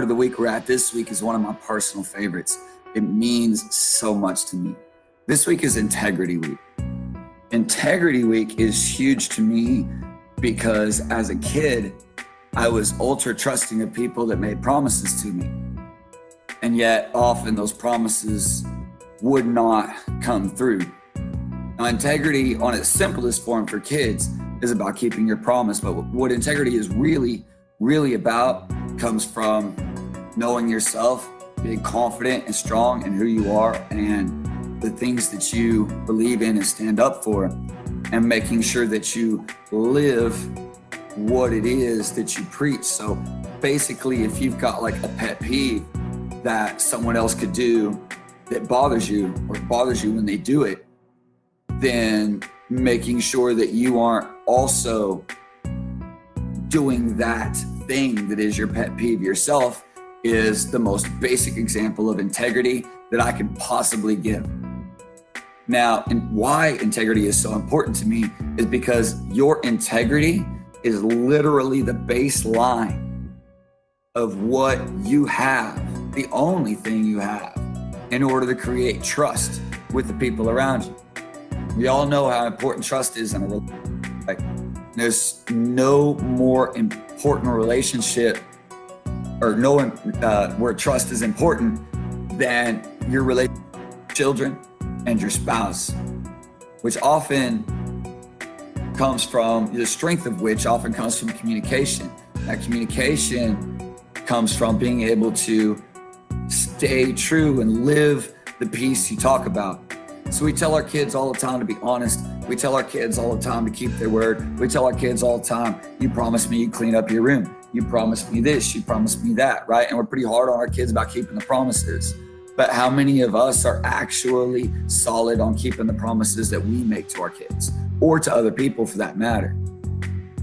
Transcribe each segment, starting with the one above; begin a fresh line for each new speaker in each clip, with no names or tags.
of the week we're at this week is one of my personal favorites. It means so much to me. This week is Integrity Week. Integrity Week is huge to me because as a kid, I was ultra trusting of people that made promises to me. And yet often those promises would not come through. Now, integrity on its simplest form for kids is about keeping your promise. But what integrity is really about comes from knowing yourself, being confident and strong in who you are and the things that you believe in and stand up for, and making sure that you live what it is that you preach. So basically, if you've got like a pet peeve that someone else could do that bothers you or bothers you when they do it, then making sure that you aren't also doing that thing that is your pet peeve yourself is the most basic example of integrity that I could possibly give. Now, and why integrity is so important to me is because your integrity is literally the baseline of what you have, the only thing you have, in order to create trust with the people around you. We all know how important trust is in a relationship. Like, there's no more important relationship or where trust is important than your relationship with children and your spouse, which often comes from the strength of which often comes from communication. That communication comes from being able to stay true and live the peace you talk about. So we tell our kids all the time to be honest. We tell our kids all the time to keep their word. We tell our kids all the time, you promised me you'd clean up your room. You promised me this, you promised me that, right? And we're pretty hard on our kids about keeping the promises. But how many of us are actually solid on keeping the promises that we make to our kids or to other people for that matter?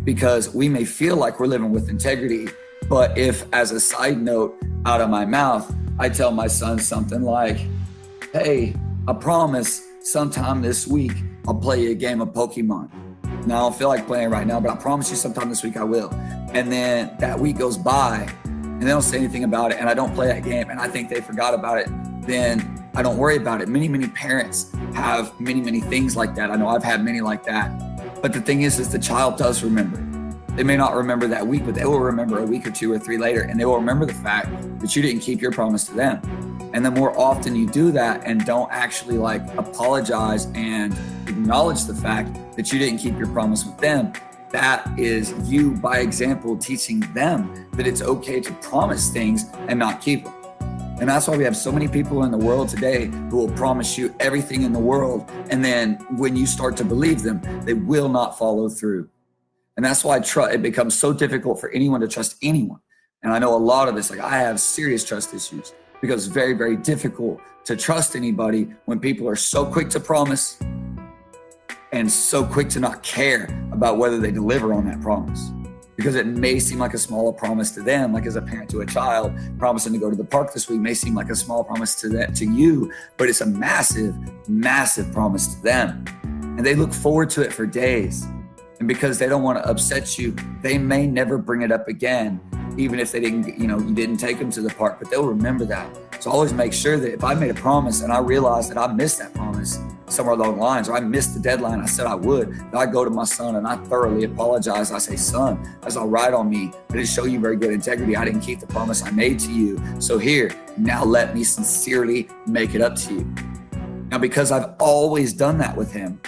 Because we may feel like we're living with integrity, but if, as a side note, out of my mouth, I tell my son something like, hey, I promise sometime this week I'll play you a game of Pokemon. Now, I don't feel like playing right now, but I promise you sometime this week I will. And then that week goes by and they don't say anything about it and I don't play that game and I think they forgot about it, then I don't worry about it. Many parents have many things like that. I know I've had many like that. But the thing is the child does remember. They may not remember that week, but they will remember a week or two or three later, and they will remember the fact that you didn't keep your promise to them. And the more often you do that and don't actually like apologize and acknowledge the fact that you didn't keep your promise with them, that is you, by example, teaching them that it's okay to promise things and not keep them. And that's why we have so many people in the world today who will promise you everything in the world. And then when you start to believe them, they will not follow through. And that's why it becomes so difficult for anyone to trust anyone. And I know a lot of this, like I have serious trust issues because it's very difficult to trust anybody when people are so quick to promise and so quick to not care about whether they deliver on that promise. Because it may seem like a small promise to them, like as a parent to a child, promising to go to the park this week may seem like a small promise to you, but it's a massive promise to them. And they look forward to it for days. And because they don't want to upset you, they may never bring it up again, even if they didn't, you didn't take them to the park, but they'll remember that. So always make sure that if I made a promise and I realized that I missed that promise somewhere along the lines, or I missed the deadline I said I would, that I go to my son and I thoroughly apologize. I say, son, that's all right on me. I didn't show you very good integrity. I didn't keep the promise I made to you. So here, now let me sincerely make it up to you. Now, because I've always done that with him,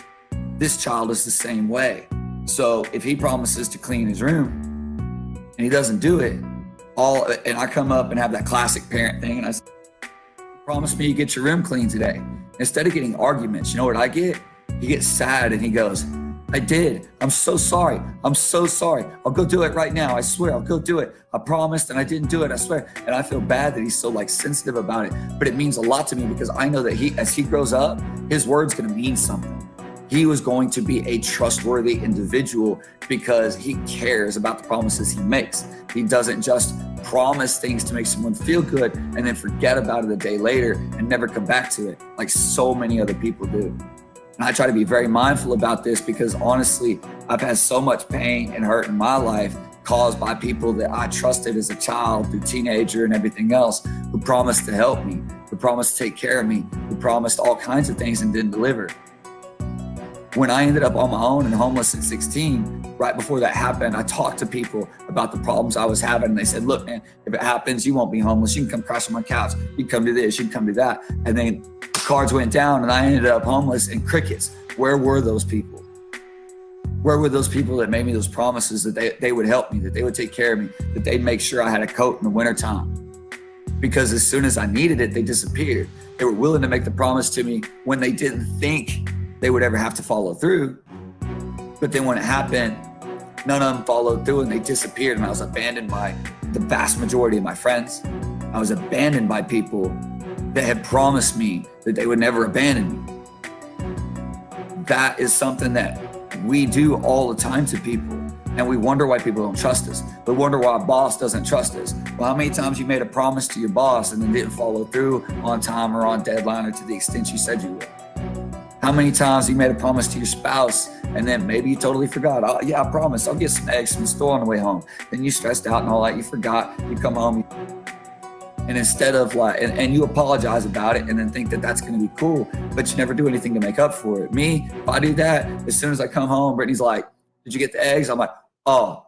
this child is the same way. So if he promises to clean his room and he doesn't do it, and I come up and have that classic parent thing and I say, promise me you get your room clean today. Instead of getting arguments, you know what I get? He gets sad and he goes, I did. I'm so sorry. I'm so sorry. I'll go do it right now. I swear I'll go do it. I promised and I didn't do it. I swear. And I feel bad that he's so sensitive about it, but it means a lot to me because I know that as he grows up, his word's going to mean something. He was going to be a trustworthy individual because he cares about the promises he makes. He doesn't just promise things to make someone feel good and then forget about it a day later and never come back to it like so many other people do. And I try to be very mindful about this because honestly, I've had so much pain and hurt in my life caused by people that I trusted as a child through teenager and everything else, who promised to help me, who promised to take care of me, who promised all kinds of things and didn't deliver. When I ended up on my own and homeless at 16, right before that happened, I talked to people about the problems I was having. And they said, look, man, if it happens, you won't be homeless. You can come crash on my couch. You can come do this, you can come do that. And then the cards went down and I ended up homeless and crickets. Where were those people? Where were those people that made me those promises that they would help me, that they would take care of me, that they'd make sure I had a coat in the wintertime? Because as soon as I needed it, they disappeared. They were willing to make the promise to me when they didn't think they would ever have to follow through. But then when it happened, none of them followed through and they disappeared. And I was abandoned by the vast majority of my friends. I was abandoned by people that had promised me that they would never abandon me. That is something that we do all the time to people. And we wonder why people don't trust us. We wonder why a boss doesn't trust us. Well, how many times you made a promise to your boss and then didn't follow through on time or on deadline or to the extent you said you would? How many times you made a promise to your spouse and then maybe you totally forgot? Oh, yeah, I promised I'll get some eggs from the store on the way home. Then you stressed out and all that, you forgot, you come home. And instead of like, and you apologize about it and then think that that's going to be cool, but you never do anything to make up for it. Me, if I do that, as soon as I come home, Brittany's like, did you get the eggs? I'm like, oh,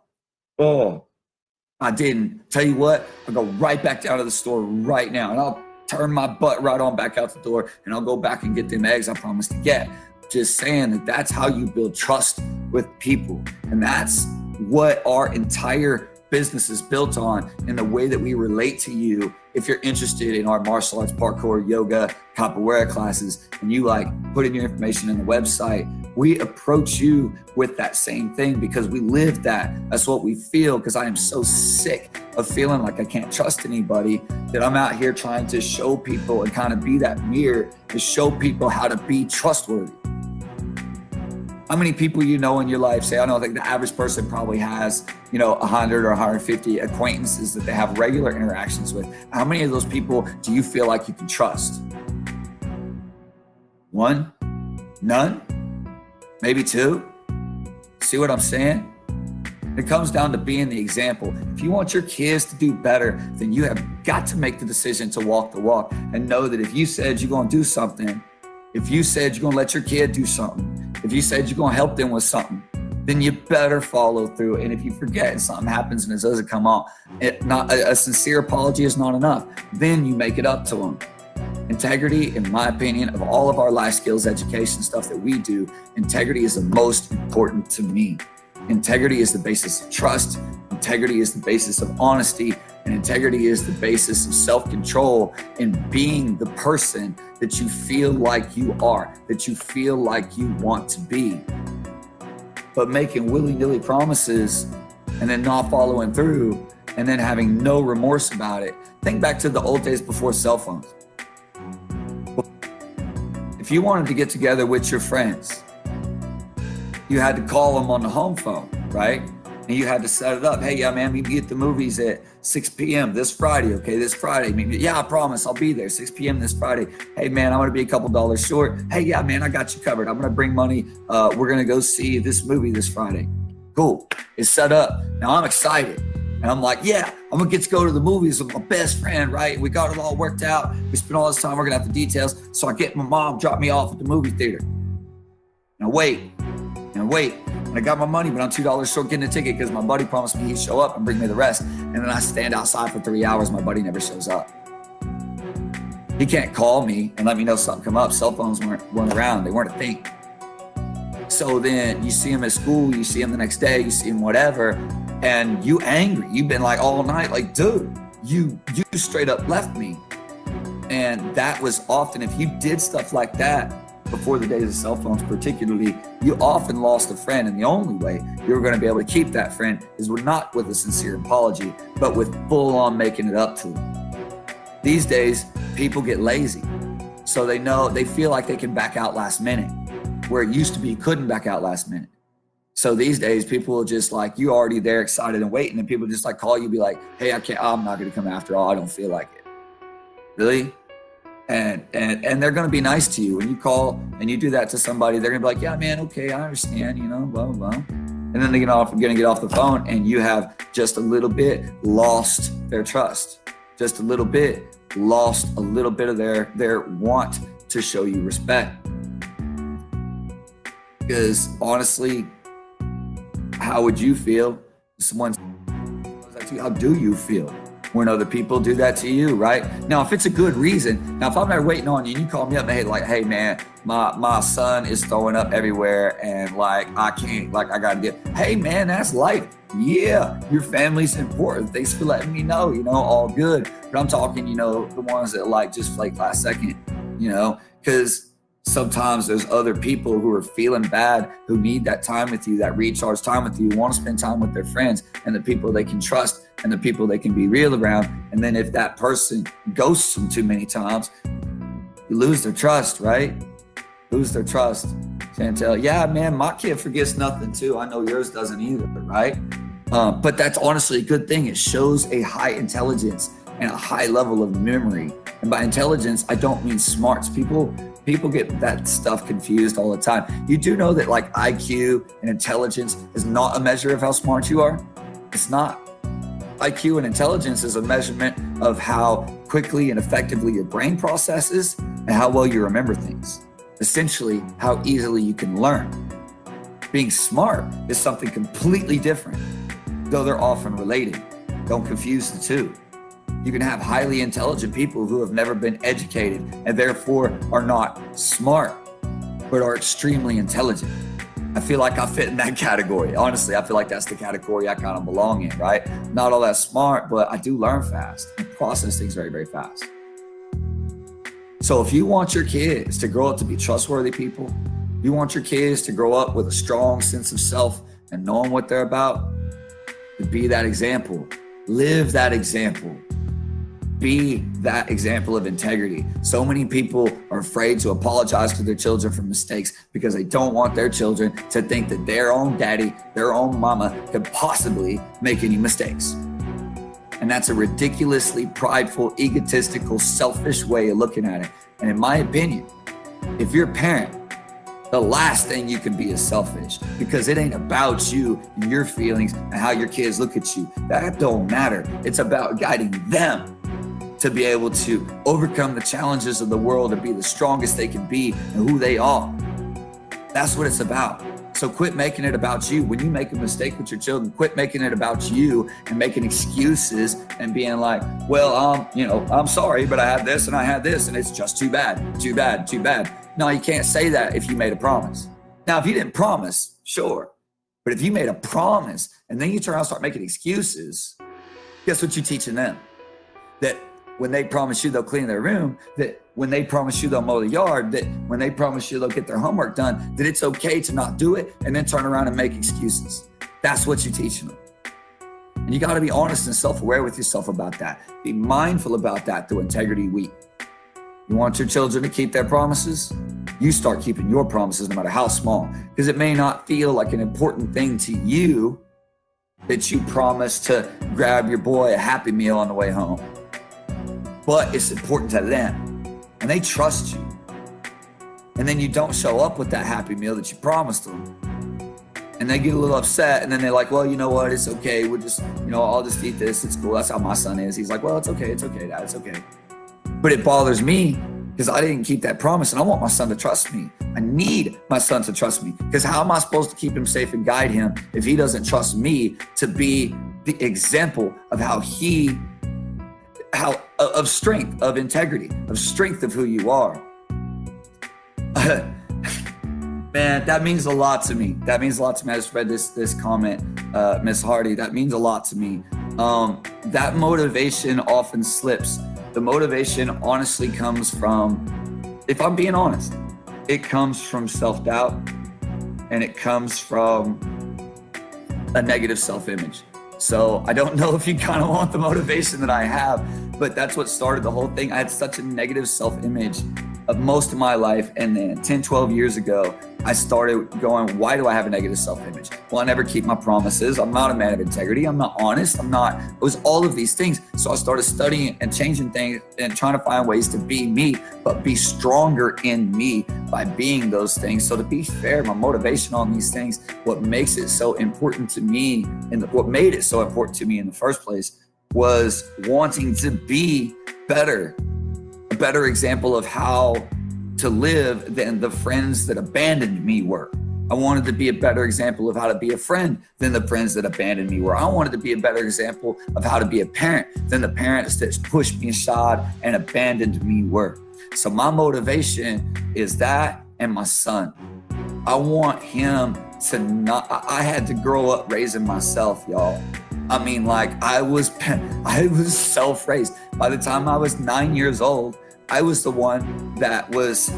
I didn't. Tell you what, I'll go right back down to the store right now and I'll turn my butt right on back out the door and I'll go back and get them eggs I promised to get. Just saying that that's how you build trust with people. And that's what our entire business is built on, in the way that we relate to you. If you're interested in our martial arts, parkour, yoga, capoeira classes, and you like put in your information in the website, we approach you with that same thing because we live that. That's what we feel, because I am so sick of feeling like I can't trust anybody that I'm out here trying to show people and kind of be that mirror to show people how to be trustworthy. How many people you know in your life say, I don't think the average person probably has, 100 or 150 acquaintances that they have regular interactions with. How many of those people do you feel like you can trust? One? None? Maybe two? See what I'm saying? It comes down to being the example. If you want your kids to do better, then you have got to make the decision to walk the walk and know that if you said you're going to do something, if you said you're going to let your kid do something, if you said you're going to help them with something, then you better follow through. And if you forget and something happens and it doesn't come out, a sincere apology is not enough. Then you make it up to them. Integrity, in my opinion, of all of our life skills, education stuff that we do, integrity is the most important to me. Integrity is the basis of trust. Integrity is the basis of honesty. And integrity is the basis of self-control and being the person that you feel like you are, that you feel like you want to be. But making willy-nilly promises and then not following through and then having no remorse about it. Think back to the old days before cell phones. If you wanted to get together with your friends, you had to call them on the home phone, right? And you had to set it up. Hey, yeah, man, meet me at the movies at 6 p.m. this Friday. Okay, this Friday. Yeah, I promise I'll be there 6 p.m. this Friday. Hey, man, I'm going to be a couple dollars short. Hey, yeah, man, I got you covered. I'm going to bring money. We're going to go see this movie this Friday. Cool. It's set up. Now I'm excited. And I'm like, yeah, I'm going to get to go to the movies with my best friend, right? We got it all worked out. We spent all this time working out the details. So I get my mom, drop me off at the movie theater. And I wait. And I got my money, but I'm $2 short getting a ticket because my buddy promised me he'd show up and bring me the rest. And then I stand outside for 3 hours. My buddy never shows up. He can't call me and let me know something come up. Cell phones weren't around. They weren't a thing. So then you see him at school, you see him the next day, you see him whatever, and you angry. You've been like all night, like, dude, you straight up left me. And that was often, if you did stuff like that before the days of cell phones particularly, you often lost a friend. And the only way you were going to be able to keep that friend is not with a sincere apology, but with full on making it up to them. These days, people get lazy. So they feel like they can back out last minute, where it used to be you couldn't back out last minute. So these days, people will just like, you already there excited and waiting, and people just like call you, be like, hey, I'm not going to come after all. I don't feel like it. Really? And they're going to be nice to you. When you call and you do that to somebody, they're going to be like, yeah, man, okay, I understand, blah, blah, blah. and then they're gonna get off the phone, and you have just a little bit lost their trust, just a little bit lost a little bit of their want to show you respect. Because honestly, how would you feel if someone does that to you? How do you feel when other people do that to you, right? Now, if it's a good reason, now if I'm there waiting on you and you call me up and hey man, my son is throwing up everywhere and like I can't, like I gotta get, hey man, that's life. Yeah, your family's important. Thanks for letting me know, all good. But I'm talking, the ones that like just flake last second, because sometimes there's other people who are feeling bad, who need that time with you, that recharge time with you, want to spend time with their friends and the people they can trust and the people they can be real around. And then if that person ghosts them too many times, you lose their trust, right? Lose their trust. Can't tell, yeah, man, my kid forgets nothing too. I know yours doesn't either, right? But that's honestly a good thing. It shows a high intelligence and a high level of memory. And by intelligence, I don't mean smarts. People get that stuff confused all the time. You do know that like IQ and intelligence is not a measure of how smart you are? It's not. IQ and intelligence is a measurement of how quickly and effectively your brain processes and how well you remember things. Essentially, how easily you can learn. Being smart is something completely different, though they're often related. Don't confuse the two. You can have highly intelligent people who have never been educated and therefore are not smart, but are extremely intelligent. I feel like I fit in that category. Honestly, I feel like that's the category I kind of belong in, right? Not all that smart, but I do learn fast and process things very, very fast. So if you want your kids to grow up to be trustworthy people, you want your kids to grow up with a strong sense of self and knowing what they're about, to be that example, live that example. Be that example of integrity. So many people are afraid to apologize to their children for mistakes because they don't want their children to think that their own daddy, their own mama could possibly make any mistakes. And that's a ridiculously prideful, egotistical, selfish way of looking at it. And in my opinion, if you're a parent, the last thing you can be is selfish, because it ain't about you and your feelings and how your kids look at you. That don't matter. It's about guiding them to be able to overcome the challenges of the world and be the strongest they can be and who they are. That's what it's about. So quit making it about you. When you make a mistake with your children, quit making it about you and making excuses and being like, well, I'm sorry, but I had this and I had this and it's just too bad, too bad, too bad. No, you can't say that if you made a promise. Now, if you didn't promise, sure. But if you made a promise and then you turn around and start making excuses, guess what you're teaching them? That when they promise you they'll clean their room, that when they promise you they'll mow the yard, that when they promise you they'll get their homework done, that it's okay to not do it and then turn around and make excuses. That's what you're teaching them. And you got to be honest and self-aware with yourself about that. Be mindful about that through Integrity Week. You want your children to keep their promises? You start keeping your promises no matter how small, because it may not feel like an important thing to you that you promise to grab your boy a Happy Meal on the way home. But it's important to them and they trust you. And then you don't show up with that Happy Meal that you promised them. And they get a little upset and then they're like, well, you know what? It's okay. We'll just, I'll just eat this. It's cool. That's how my son is. He's like, well, it's okay. It's okay, Dad. It's okay. But it bothers me because I didn't keep that promise and I want my son to trust me. I need my son to trust me, because how am I supposed to keep him safe and guide him if he doesn't trust me to be the example of of strength, of integrity, of strength of who you are? Man, that means a lot to me. That means a lot to me. I just read this comment, Miss Hardy. That means a lot to me. That motivation often slips. The motivation honestly comes from, if I'm being honest, it comes from self-doubt and it comes from a negative self-image. So I don't know if you kind of want the motivation that I have, but that's what started the whole thing. I had such a negative self-image of most of my life. And then 10, 12 years ago, I started going, why do I have a negative self-image? Well, I never keep my promises. I'm not a man of integrity. I'm not honest. It was all of these things. So I started studying and changing things and trying to find ways to be me, but be stronger in me by being those things. So to be fair, my motivation on these things, what makes it so important to me and what made it so important to me in the first place was wanting to be better, a better example of how to live than the friends that abandoned me were. I wanted to be a better example of how to be a friend than the friends that abandoned me were. I wanted to be a better example of how to be a parent than the parents that pushed me aside and abandoned me were. So my motivation is that and my son. I want him to not, I had to grow up raising myself, y'all. I mean, like I was self-raised. By the time I was 9 years old, I was the one that was,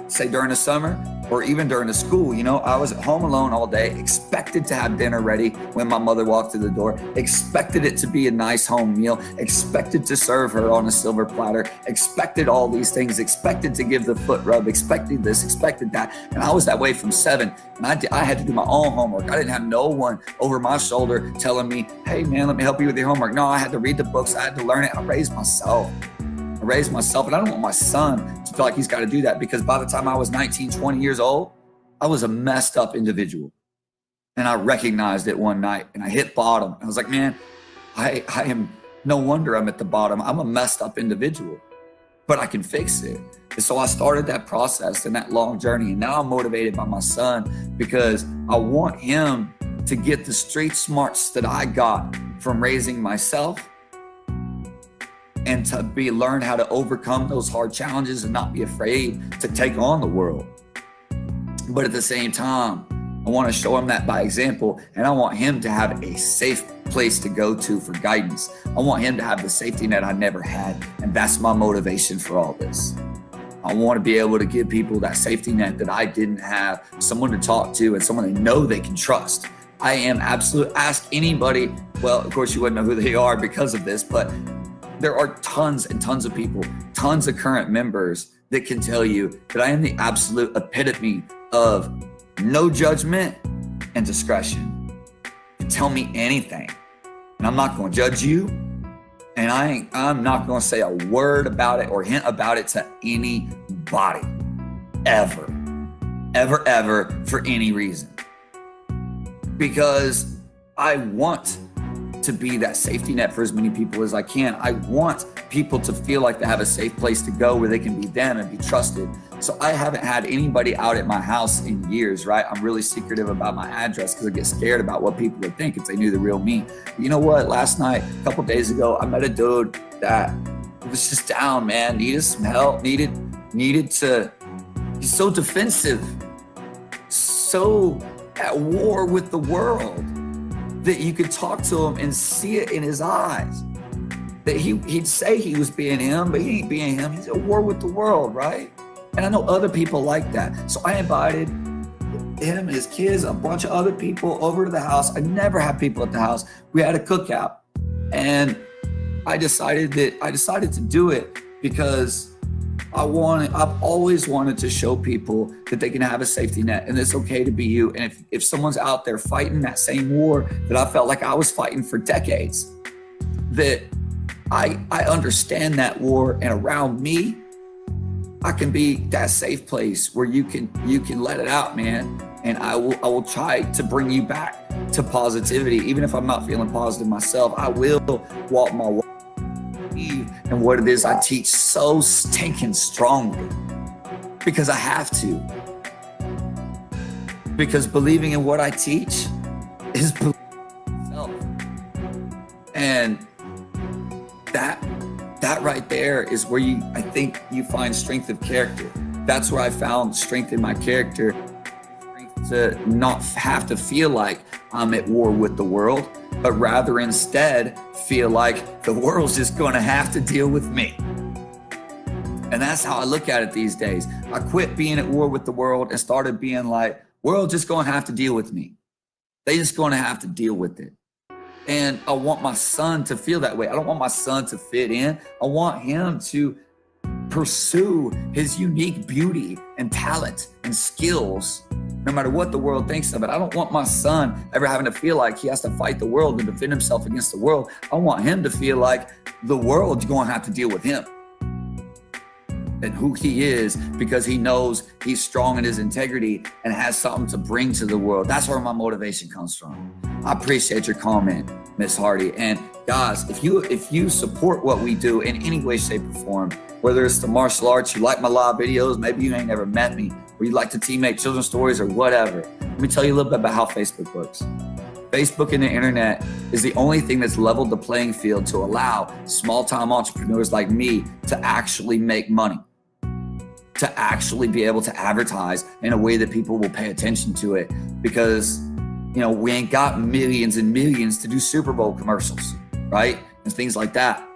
say during the summer or even during the school, I was at home alone all day, expected to have dinner ready when my mother walked through the door, expected it to be a nice home meal, expected to serve her on a silver platter, expected all these things, expected to give the foot rub, expected this, expected that. And I was that way from 7. And I had to do my own homework. I didn't have no one over my shoulder telling me, hey man, let me help you with your homework. No, I had to read the books. I had to learn it. I raised myself, and I don't want my son to feel like he's got to do that, because by the time I was 19, 20 years old, I was a messed up individual. And I recognized it one night and I hit bottom. I was like, man, I am, no wonder I'm at the bottom. I'm a messed up individual, but I can fix it. And so I started that process and that long journey. And now I'm motivated by my son because I want him to get the street smarts that I got from raising myself, and to learn how to overcome those hard challenges and not be afraid to take on the world. But at the same time, I want to show him that by example, and I want him to have a safe place to go to for guidance. I want him to have the safety net I never had, and that's my motivation for all this. I want to be able to give people that safety net that I didn't have, someone to talk to and someone they know they can trust. I am absolute, ask anybody, well, of course you wouldn't know who they are because of this, but there are tons and tons of people, tons of current members that can tell you that I am the absolute epitome of no judgment and discretion. You can tell me anything, and I'm not going to judge you, and I'm not going to say a word about it or hint about it to anybody, ever, for any reason. Because I want to be that safety net for as many people as I can. I want people to feel like they have a safe place to go where they can be them and be trusted. So I haven't had anybody out at my house in years, right? I'm really secretive about my address because I get scared about what people would think if they knew the real me. But you know what? Last night, a couple days ago, I met a dude that was just down, man, needed some help, needed to, he's so defensive, so at war with the world, that you could talk to him and see it in his eyes. That he'd say he was being him, but he ain't being him. He's at war with the world, right? And I know other people like that. So I invited him, his kids, a bunch of other people over to the house. I never have people at the house. We had a cookout. And I decided to do it because I've always wanted to show people that they can have a safety net and it's okay to be you. And if someone's out there fighting that same war that I felt like I was fighting for decades, that I understand that war, and around me, I can be that safe place where you can let it out, man. And I will try to bring you back to positivity. Even if I'm not feeling positive myself, I will walk my walk and what it is I teach so stinking strongly, because I have to. Because believing in what I teach is believing in myself. And that right there is where I think you find strength of character. That's where I found strength in my character, strength to not have to feel like I'm at war with the world, but rather instead feel like the world's just gonna have to deal with me. And that's how I look at it these days. I quit being at war with the world and started being like, world just gonna have to deal with me. They just gonna have to deal with it. And I want my son to feel that way. I don't want my son to fit in. I want him to pursue his unique beauty and talent and skills, no matter what the world thinks of it. I don't want my son ever having to feel like he has to fight the world and defend himself against the world. I want him to feel like the world's going to have to deal with him and who he is, because he knows he's strong in his integrity and has something to bring to the world. That's where my motivation comes from. I appreciate your comment, Miss Hardy. And guys, if you support what we do in any way, shape, or form, whether it's the martial arts, you like my live videos, maybe you ain't never met me, or you like to teammate children's stories or whatever, let me tell you a little bit about how Facebook works. Facebook and the internet is the only thing that's leveled the playing field to allow small-time entrepreneurs like me to actually make money, to actually be able to advertise in a way that people will pay attention to it, because we ain't got millions and millions to do Super Bowl commercials, right? And things like that.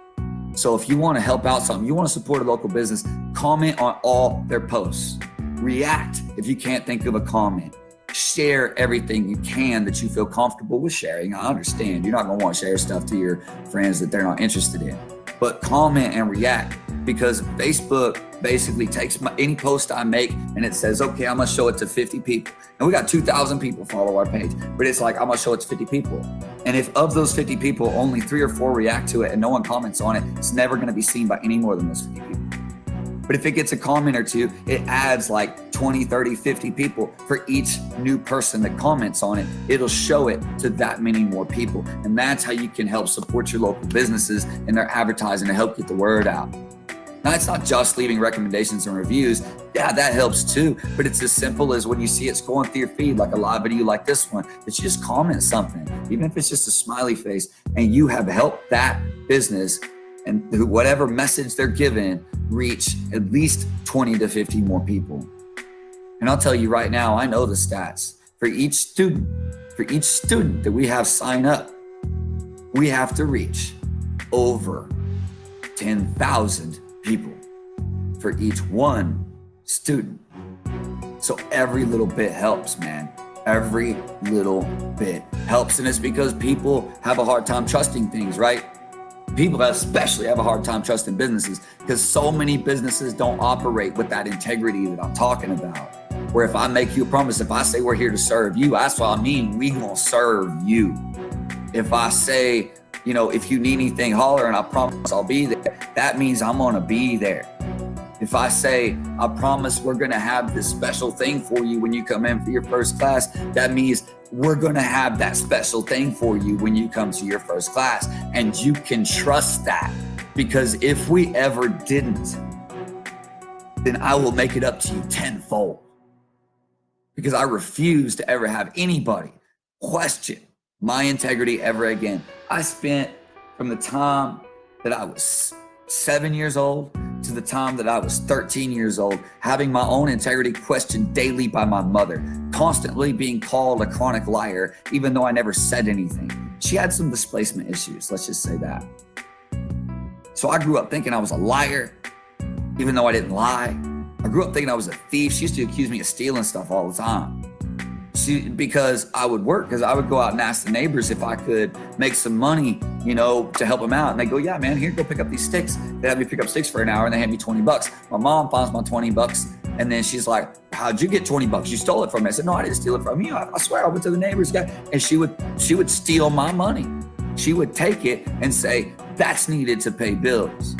So if you want to help out something, you want to support a local business, comment on all their posts. React if you can't think of a comment. Share everything you can that you feel comfortable with sharing. I understand you're not going to want to share stuff to your friends that they're not interested in, but comment and react, because Facebook basically takes any post I make and it says, okay, I'm going to show it to 50 people. And we got 2,000 people follow our page, but it's like, I'm going to show it to 50 people. And if of those 50 people, only 3 or 4 react to it and no one comments on it, it's never going to be seen by any more than those 50 people. But if it gets a comment or two, it adds like 20, 30, 50 people for each new person that comments on it. It'll show it to that many more people. And that's how you can help support your local businesses and their advertising to help get the word out. Now, it's not just leaving recommendations and reviews. Yeah, that helps too. But it's as simple as when you see it scrolling through your feed, like a live video like this one, that you just comment something, even if it's just a smiley face, and you have helped that business and whatever message they're given reach at least 20 to 50 more people. And I'll tell you right now, I know the stats. For each student that we have sign up, we have to reach over 10,000 people for each one student. So every little bit helps, man. Every little bit helps. And it's because people have a hard time trusting things, right? People especially have a hard time trusting businesses, because so many businesses don't operate with that integrity that I'm talking about. Where if I make you a promise, if I say we're here to serve you, that's what I mean. We gonna serve you. If I say, if you need anything, holler, and I promise I'll be there, that means I'm gonna be there. If I say, I promise we're gonna have this special thing for you when you come in for your first class, that means we're gonna have that special thing for you when you come to your first class. And you can trust that, because if we ever didn't, then I will make it up to you tenfold. Because I refuse to ever have anybody question my integrity ever again. I spent from the time that I was 7 years old to the time that I was 13 years old, having my own integrity questioned daily by my mother, constantly being called a chronic liar, even though I never said anything. She had some displacement issues, let's just say that. So I grew up thinking I was a liar, even though I didn't lie. I grew up thinking I was a thief. She used to accuse me of stealing stuff all the time. Because I would work, because I would go out and ask the neighbors if I could make some money, to help them out. And they go, yeah, man, here, go pick up these sticks. They have me pick up sticks for an hour and they hand me $20. My mom finds my $20. And then she's like, how'd you get $20? You stole it from me. I said, no, I didn't steal it from you. I swear I went to the neighbor's guy. And she would steal my money. She would take it and say, that's needed to pay bills.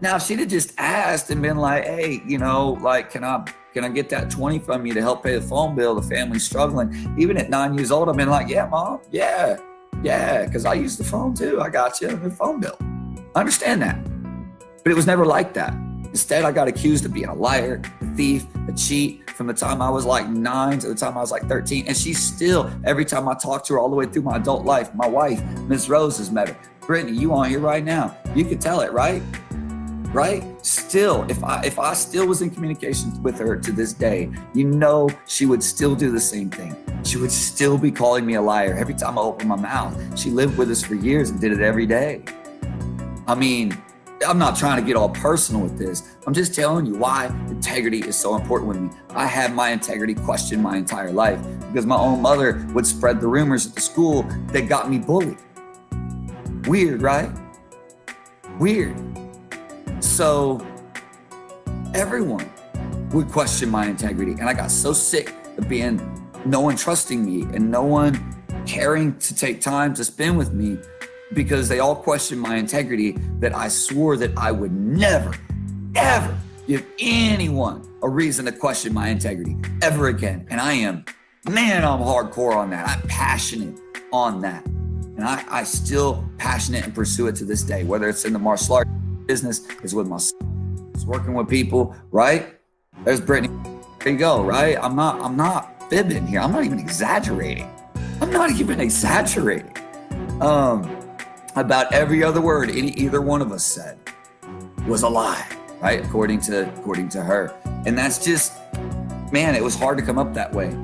Now, if she'd have just asked and been like, hey, can I get that 20 from you to help pay the phone bill? The family's struggling. Even at 9 years old, I've been like, yeah, mom, yeah, because I use the phone too. I got you the phone bill. I understand that. But it was never like that. Instead, I got accused of being a liar, a thief, a cheat from the time I was like 9 to the time I was like 13. And she's still, every time I talk to her all the way through my adult life, my wife, Ms. Rose, has met her. Brittany, you on here right now. You can tell it, right? Right? Still, if I still was in communication with her to this day, she would still do the same thing. She would still be calling me a liar every time I opened my mouth. She lived with us for years and did it every day. I mean, I'm not trying to get all personal with this. I'm just telling you why integrity is so important with me. I had my integrity questioned my entire life because my own mother would spread the rumors at the school that got me bullied. Weird, right? Weird. So everyone would question my integrity. And I got so sick of no one trusting me and no one caring to take time to spend with me because they all questioned my integrity, that I swore that I would never, ever give anyone a reason to question my integrity ever again. And I'm hardcore on that. I'm passionate on that. And I still passionate and pursue it to this day, whether it's in the martial art business, it's with my it's working with people, right? There's Brittany. There you go, right? I'm not fibbing here. I'm not even exaggerating. About every other word either one of us said was a lie, right? According to her. And that's just, man, it was hard to come up that way.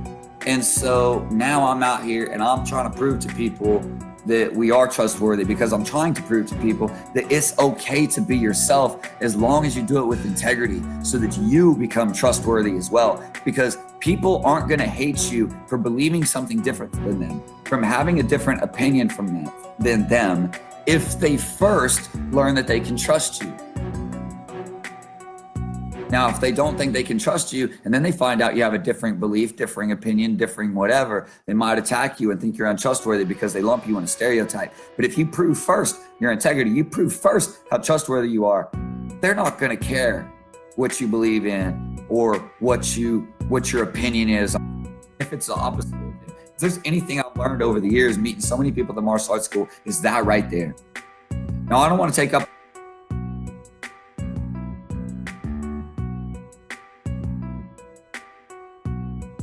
And so now I'm out here and I'm trying to prove to people that we are trustworthy, because I'm trying to prove to people that it's okay to be yourself as long as you do it with integrity, so that you become trustworthy as well. Because people aren't going to hate you for believing something different than them, from having a different opinion than them, if they first learn that they can trust you. Now, if they don't think they can trust you, and then they find out you have a different belief, differing opinion, differing whatever, they might attack you and think you're untrustworthy because they lump you in a stereotype. But if you prove first your integrity, you prove first how trustworthy you are, they're not going to care what you believe in or what your opinion is. If it's the opposite, if there's anything I've learned over the years, meeting so many people at the martial arts school, is that right there. Now, I don't want to take up